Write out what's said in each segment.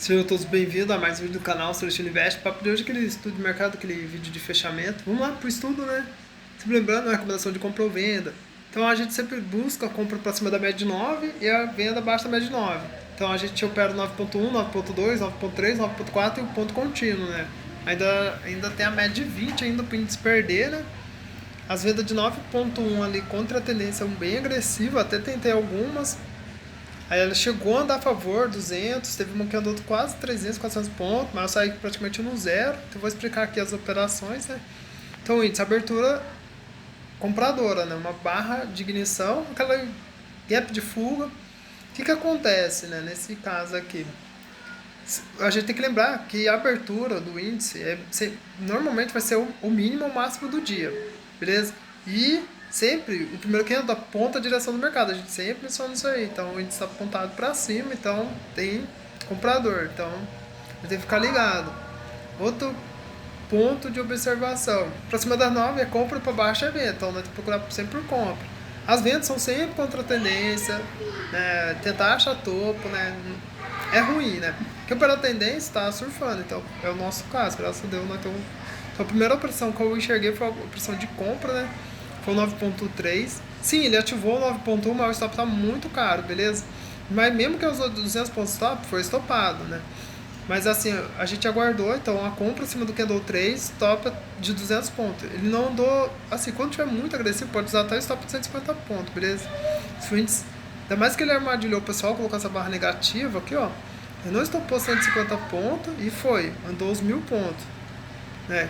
Sejam todos bem-vindos a mais um vídeo do canal Celestino Invest. Papo de hoje aquele estudo de mercado, aquele vídeo de fechamento. Vamos lá pro estudo, né? Sempre lembrando, a recomendação de compra ou venda. Então a gente sempre busca a compra para cima da média de 9 e a venda abaixo da média de 9. Então a gente opera 9.1, 9.2, 9.3, 9.4 e o ponto contínuo, né? Ainda tem a média de 20 ainda para o índice perder, né? As vendas de 9.1 ali contra a tendência bem agressiva, até tentei algumas. Aí ela chegou a andar a favor, 200, teve uma que andou quase 300, 400 pontos, mas eu saí praticamente no zero. Então eu vou explicar aqui as operações, né? Então o índice, abertura compradora, né? Uma barra de ignição, aquela gap de fuga. O que acontece, né? Nesse caso aqui? A gente tem que lembrar que a abertura do índice normalmente vai ser o mínimo ou o máximo do dia, beleza? E sempre o primeiro que aponta a direção do mercado, a gente sempre menciona isso aí. Então o índice está apontado para cima, então tem comprador, então a gente tem que ficar ligado. Outro ponto de observação: para cima das 9 é compra, para baixo é venda, então nós temos que procurar sempre por compra. As vendas são sempre contra a tendência, né? Tentar achar topo, né? É ruim, né? Porque operar tendência está surfando, então é o nosso caso, graças a Deus nós temos. Então a primeira operação que eu enxerguei foi a operação de compra, né? Foi o 9.3. Sim, ele ativou o 9.1, mas o stop está muito caro, beleza? Mas mesmo que usou 200 pontos stop, foi estopado, né? Mas assim, a gente aguardou, então a compra acima do candle 3, stop de 200 pontos. Ele não andou, assim, quando tiver muito agressivo, pode usar até o stop de 150 pontos, beleza? Ainda mais que ele armadilhou o pessoal, colocou essa barra negativa aqui, ó. Ele não estopou 150 pontos e foi, andou os 1000 pontos, né?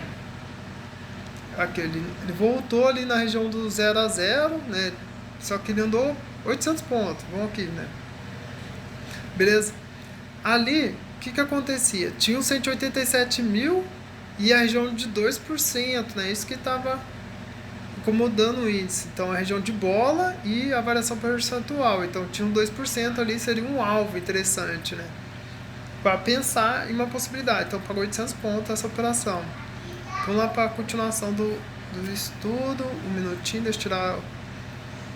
Aqui, ele voltou ali na região do 0 a 0, né? Só que ele andou 800 pontos, vamos aqui, né? Beleza? Ali, o que acontecia? Tinha os 187 mil e a região de 2%, né? Isso que estava incomodando o índice. Então, a região de bola e a variação percentual. Então, tinha um 2% ali, seria um alvo interessante, né? Para pensar em uma possibilidade. Então, pagou 800 pontos essa operação. Vamos lá para a continuação do estudo. Um minutinho, deixa eu tirar.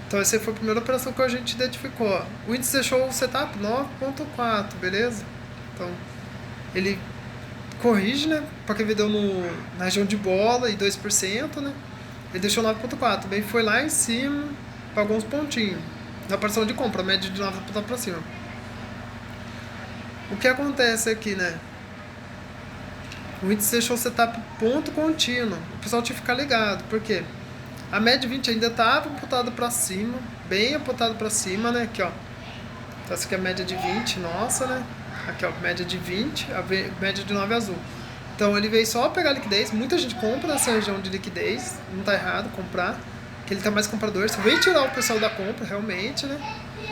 Então, essa foi a primeira operação que a gente identificou. O índice deixou o setup 9.4, beleza? Então, ele corrige, né? Para quem vendeu na região de bola e 2%, né? Ele deixou 9.4. Também foi lá em cima, pagou uns pontinhos. Na operação de compra, a média de 9.4 para cima. O que acontece aqui, né? O índice deixou o setup ponto contínuo. O pessoal tinha que ficar ligado. Por quê? A média de 20 ainda estava apontada para cima, bem apontada para cima, né? Aqui, ó. Então, essa aqui é a média de 20, nossa, né? Aqui, ó, média de 20, a média de 9 azul. Então, ele veio só pegar liquidez. Muita gente compra nessa região de liquidez. Não tá errado comprar, que ele tá mais comprador. Você veio tirar o pessoal da compra, realmente, né?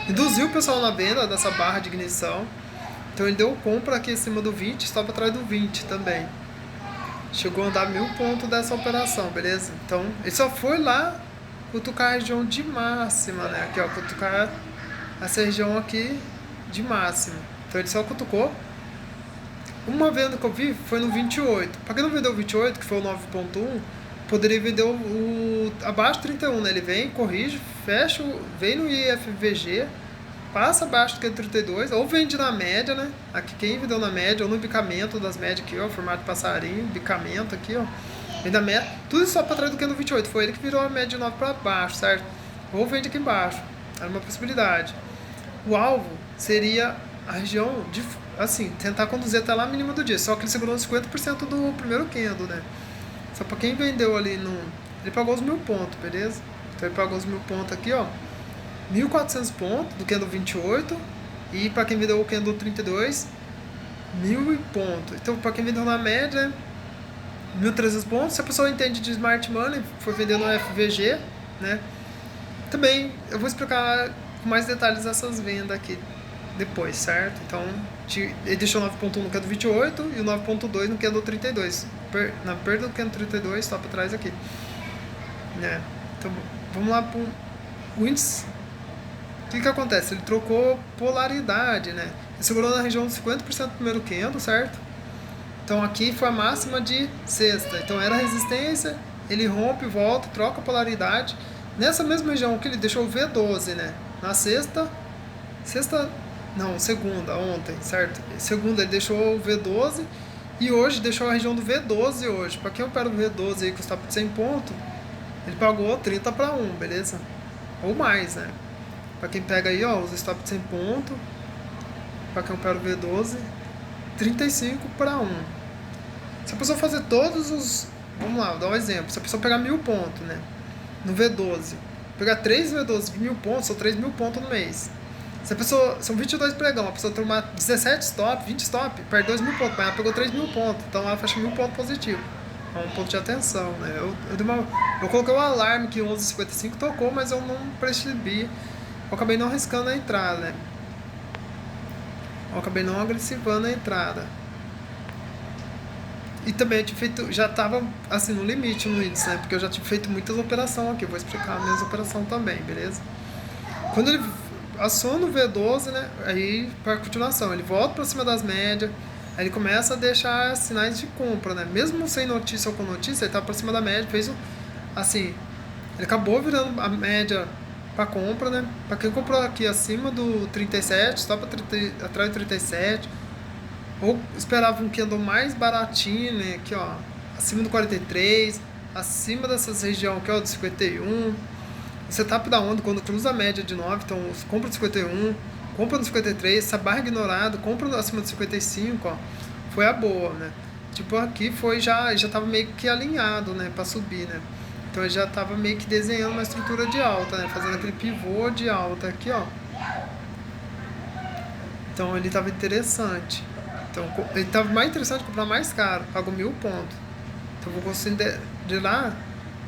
Induziu o pessoal na venda dessa barra de ignição. Então, ele deu compra aqui em cima do 20, estava atrás do 20 também. Chegou a andar 1000 pontos dessa operação, beleza? Então, ele só foi lá cutucar a região de máxima, né? Aqui, ó, cutucar essa região aqui de máxima. Então, ele só cutucou. Uma venda que eu vi foi no 28. Para quem não vendeu o 28, que foi o 9.1, poderia vender abaixo do 31, né? Ele vem, corrige, fecha, vem no IFVG, passa abaixo do que é 32, ou vende na média, né? Aqui quem vendeu na média, ou no bicamento das médias aqui, ó, formato de passarinho, bicamento aqui, ó. Vende na média, tudo só para trás do que é no 28. Foi ele que virou a média de 9 para baixo, certo? Ou vende aqui embaixo. Era uma possibilidade. O alvo seria a região de, assim, tentar conduzir até lá a mínima do dia. Só que ele segurou 50% do primeiro candle, né? Só para quem vendeu ali no... Ele pagou os 1000 pontos, beleza? Então ele pagou os 1000 pontos aqui, ó. 1.400 pontos do candle 28 e para quem vendeu o candle 32, 1.000 pontos. Então, para quem vendeu na média, 1.300 pontos. Se a pessoa entende de smart money, for vender no FVG, né? Também eu vou explicar com mais detalhes essas vendas aqui depois, certo? Então, ele deixou 9.1 no candle 28 e o 9.2 no candle 32. Na perda do candle 32, está para trás aqui, né? Então, vamos lá para o índice. O que acontece? Ele trocou polaridade, né? Ele segurou na região de 50% do primeiro candle, certo? Então aqui foi a máxima de sexta. Então era resistência, ele rompe, volta, troca a polaridade. Nessa mesma região que ele deixou o V12, né? Na sexta Não, segunda, ontem, certo? Segunda ele deixou o V12 e hoje deixou a região do V12 hoje. Para quem opera o V12 aí com stop de 100 pontos, ele pagou 30 para 1, beleza? Ou mais, né? Para quem pega aí, ó, os stop de 100 pontos, para quem opera o V12, 35 para 1. Se a pessoa fazer todos os... Vamos lá, vou dar um exemplo. Se a pessoa pegar 1000 pontos, né? No V12, pegar 3 V12 de 1000 pontos, são 3000 pontos no mês. Se a pessoa, são 22 pregão, a pessoa tomar 17 stop, 20 stop, perde 2000 pontos, mas ela pegou 3000 pontos, então ela fecha 1000 pontos positivo. É um ponto de atenção, né? Eu coloquei o alarme que 11h55 tocou, mas eu não percebi. Eu acabei não arriscando a entrada, né? Eu acabei não agressivando a entrada. E também eu tinha feito, já estava assim no limite no índice, né? Porque eu já tinha feito muitas operações aqui. Eu vou explicar as minhas operações também, beleza? Quando ele aciona o V12, né? Aí, para continuação, ele volta para cima das médias. Aí ele começa a deixar sinais de compra, né? Mesmo sem notícia ou com notícia, ele tá para cima da média, fez assim, ele acabou virando a média para compra, né? Para quem comprou aqui acima do 37, só para atrás do 37, ou esperava um candle mais baratinho, né? Aqui, ó, acima do 43, acima dessas regiões aqui, ó, do 51. O setup da onda, quando cruza a média de 9, então compra no 51, compra no 53, essa barra ignorada, compra acima do 55, ó, foi a boa, né? Tipo, aqui foi já tava meio que alinhado, né, para subir, né? Então ele já tava meio que desenhando uma estrutura de alta, né, fazendo aquele pivô de alta aqui, ó. Então ele tava interessante. Então ele tava mais interessante comprar mais caro, pagou 1000 pontos. Então eu vou considerar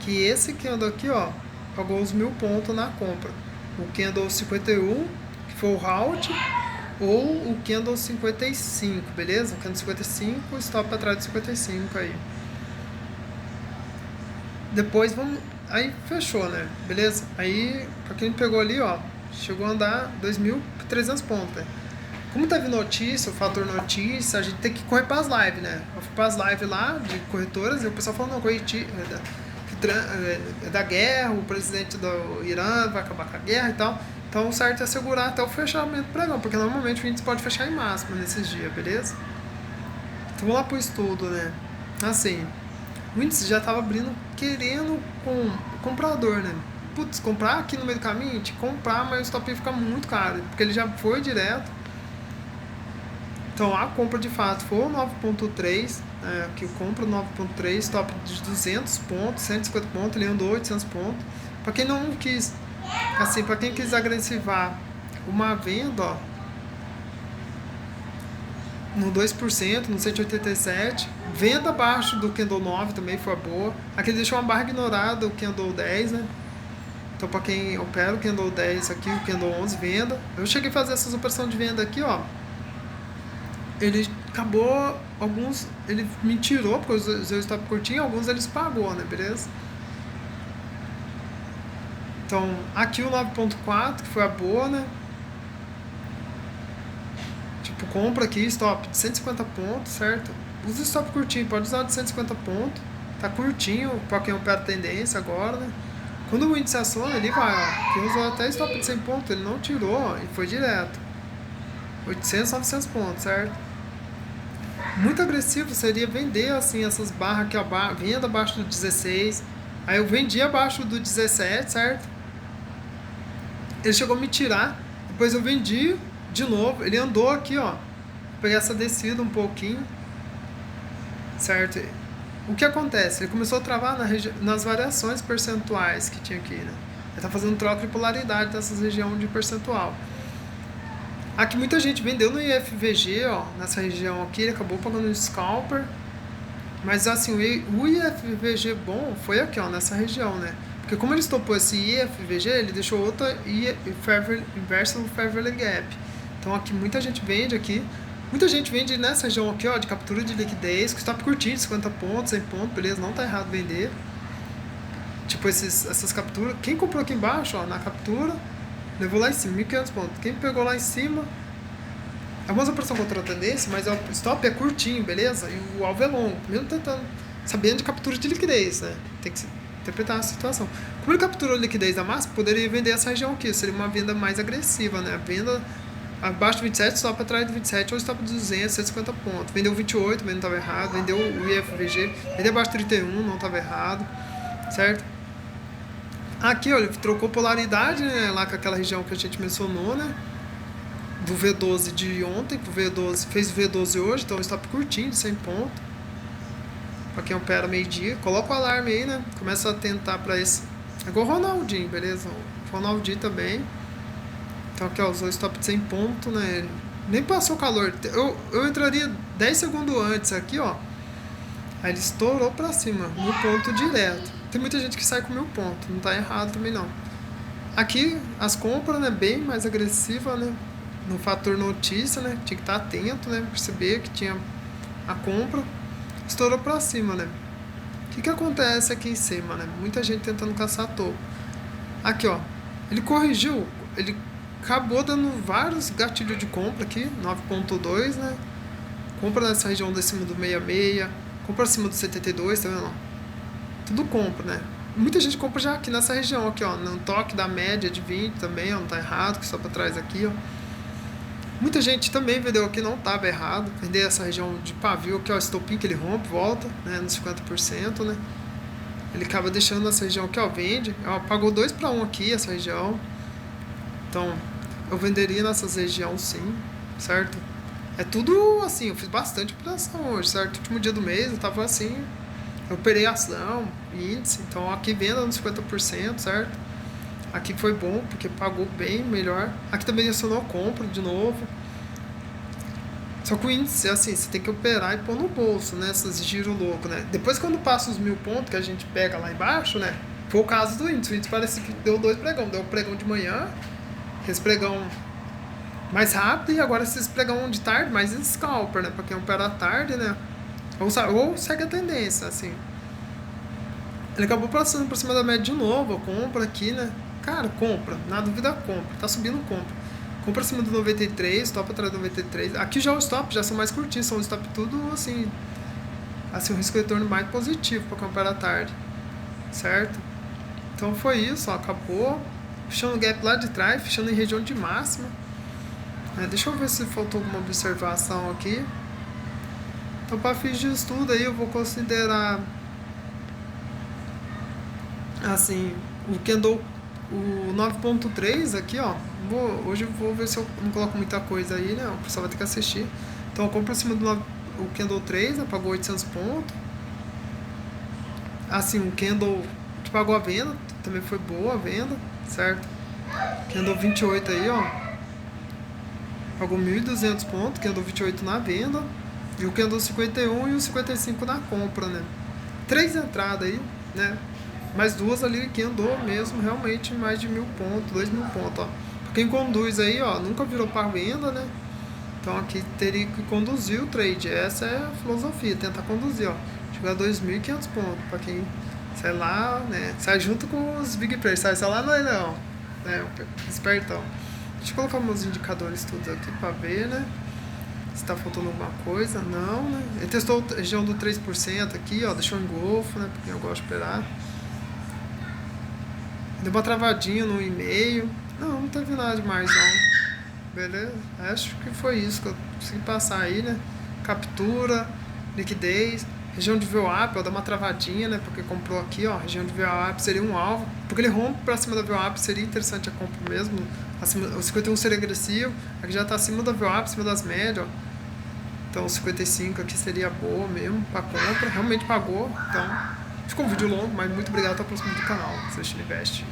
que esse candle aqui, ó, pagou os 1000 pontos na compra. O candle 51, que foi o halt, ou o candle 55, beleza? O candle 55, stop atrás de 55 aí. Depois vamos... Aí fechou, né? Beleza? Aí, pra quem pegou ali, ó, chegou a andar 2.300 pontos, né? Como teve notícia, o fator notícia, a gente tem que correr para as lives, né? Eu fui para as lives lá de corretoras e o pessoal falou, não, é da guerra, o presidente do Irã vai acabar com a guerra e tal. Então o certo é segurar até o fechamento do pregão, porque normalmente o índice pode fechar em máxima nesses dias, beleza? Então vamos lá pro estudo, né? Assim, o índice já estava abrindo querendo com o comprador, né? Putz, comprar aqui no meio do caminho, te comprar, mas o stop fica muito caro, porque ele já foi direto. Então a compra de fato foi o 9.3, que eu compro 9.3, stop de 200 pontos, 150 pontos, ele andou 800 pontos. Para quem não quis, assim, para quem quis agressivar uma venda, ó, no 2%, no 187, venda abaixo do candle 9 também foi boa. Aqui ele deixou uma barra ignorada, o candle 10, né? Então para quem opera o candle 10 aqui, o candle 11, venda. Eu cheguei a fazer essas operações de venda aqui, ó. Ele acabou, alguns ele me tirou, porque os stop curtinho, alguns eles pagou, né, beleza? Então, aqui o 9.4, que foi a boa, né? Tipo, compra aqui, stop de 150 pontos, certo? Usa stop curtinho, pode usar de 150 pontos, tá curtinho, pra quem opera tendência agora, né? Quando o índice aciona, ele vai, ó, quem usou até stop de 100 pontos, ele não tirou e foi direto. 800, 900 pontos, certo? Muito agressivo seria vender assim essas barras aqui, ó, venda abaixo do 16. Aí eu vendi abaixo do 17, certo? Ele chegou a me tirar, depois eu vendi de novo. Ele andou aqui, ó, peguei essa descida um pouquinho, certo? O que acontece? Ele começou a travar nas variações percentuais que tinha aqui, né? Ele tá fazendo troca de polaridade dessas regiões de percentual. Aqui muita gente vendeu no IFVG, ó, nessa região aqui, ele acabou pagando um scalper. Mas assim, o IFVG bom foi aqui, ó, nessa região, né? Porque como ele estopou esse IFVG, ele deixou outra Inverse Fairvalue Gap. Então aqui muita gente vende aqui. Muita gente vende nessa região aqui, ó, de captura de liquidez, que está curtindo 50 pontos, 100 pontos, beleza, não tá errado vender. Tipo essas capturas. Quem comprou aqui embaixo, ó, na captura, levou lá em cima, 1.500 pontos. Quem pegou lá em cima, é uma operação contra a tendência, mas o stop é curtinho, beleza? E o alvo é longo, mesmo tentando, sabendo de captura de liquidez, né? Tem que interpretar a situação. Como ele capturou a liquidez da massa, poderia vender essa região aqui, seria uma venda mais agressiva, né? A venda abaixo do 27, stop atrás do 27 ou stop de 200, 150 pontos. Vendeu 28, também não estava errado. Vendeu o IFVG, vendeu abaixo de 31, não estava errado, certo? Aqui, olha, trocou polaridade, né, lá com aquela região que a gente mencionou, né? Do V12 de ontem, pro V12, fez o V12 hoje, então stop curtinho de 100 pontos. Pra quem opera meio-dia, coloca o alarme aí, né? Começa a tentar pra esse. É igual o Ronaldinho, beleza? O Ronaldinho também. Então aqui, ó, usou stop de 100 pontos, né? Nem passou calor. Eu entraria 10 segundos antes aqui, ó. Aí ele estourou pra cima, 1000 pontos direto. Tem muita gente que sai com 1000 pontos, não tá errado também não. Aqui as compras, né, bem mais agressiva, né? No fator notícia, né? Tinha que estar atento, né? Perceber que tinha a compra. Estourou pra cima, né? O que acontece aqui em cima, né? Muita gente tentando caçar topo. Aqui, ó. Ele corrigiu, ele acabou dando vários gatilhos de compra aqui, 9.2, né? Compra nessa região acima do 66, compra acima do 72, tá vendo? Tudo compra, né? Muita gente compra já aqui nessa região, aqui, ó, no toque da média de 20 também, ó, não tá errado, que só pra trás aqui, ó. Muita gente também vendeu aqui, não estava errado. Vender essa região de pavio aqui, ó, estopim que ele rompe, volta, né, nos 50%, né. Ele acaba deixando essa região aqui, ó, vende. Ó, pagou 2 para 1 aqui, essa região. Então, eu venderia nessas regiões sim, certo? É tudo assim, eu fiz bastante operação hoje, certo? Último dia do mês eu tava assim, eu operei ação, índice, então aqui venda nos 50%, certo? Aqui foi bom, porque pagou bem melhor. Aqui também acionou compra de novo. Só que o índice, assim, você tem que operar e pôr no bolso, né? Esses giros loucos, né? Depois, quando passa os 1000 pontos que a gente pega lá embaixo, né? Foi o caso do índice. O índice parece que deu 2 pregão. Deu um pregão de manhã, esse pregão mais rápido, e agora esse pregão de tarde, mais scalper, né? Pra quem opera à tarde, né? Ou segue a tendência, assim. Ele acabou passando por cima da média de novo, compra aqui, né? Cara, compra, na dúvida compra, tá subindo compra. Compra acima do 93, stop atrás do 93. Aqui já os stop já são mais curtinhos, são os stop tudo assim, um risco de retorno mais positivo para comprar à tarde, certo? Então foi isso, ó, acabou. Fechando o gap lá de trás, fechando em região de máxima. Deixa eu ver se faltou alguma observação aqui. Então para fins de estudo aí eu vou considerar assim, o candle, o 9.3 aqui, ó. Hoje eu vou ver se eu não coloco muita coisa aí, né? O pessoal vai ter que assistir. Então eu compro acima do o candle 3, né? Pagou 800 pontos. Assim, o candle que pagou a venda, também foi boa a venda, certo? Candle 28 aí, ó. Pagou 1.200 pontos, candle 28 na venda. E o candle 51 e o 55 na compra, né? 3 entradas aí, né? Mais 2 ali que andou mesmo, realmente mais de 1000 pontos, 2000 pontos, ó. Quem conduz aí, ó, nunca virou para venda, né? Então aqui teria que conduzir o trade. Essa é a filosofia, tentar conduzir, ó. Chegar a 2.500 pontos, para quem sai lá, né? Sai junto com os big players, sai lá no leilão, né? Espertão. Deixa eu colocar meus indicadores todos aqui para ver, né? Se tá faltando alguma coisa, não, né? Ele testou a região do 3% aqui, ó, deixou em golfo, né? Porque eu gosto de operar. Deu uma travadinha no e-mail. Não teve nada demais não. Beleza? Acho que foi isso que eu consegui passar aí, né? Captura, liquidez, região de VWAP, ó, dá uma travadinha, né? Porque comprou aqui, ó, região de VWAP seria um alvo. Porque ele rompe pra cima da VWAP, seria interessante a compra mesmo. Acima, o 51 seria agressivo, aqui já tá acima da VWAP, acima das médias, ó. Então o 55 aqui seria boa mesmo pra compra, realmente pagou. Então, ficou um vídeo longo, mas muito obrigado, até o próximo do canal, Celestino Invest.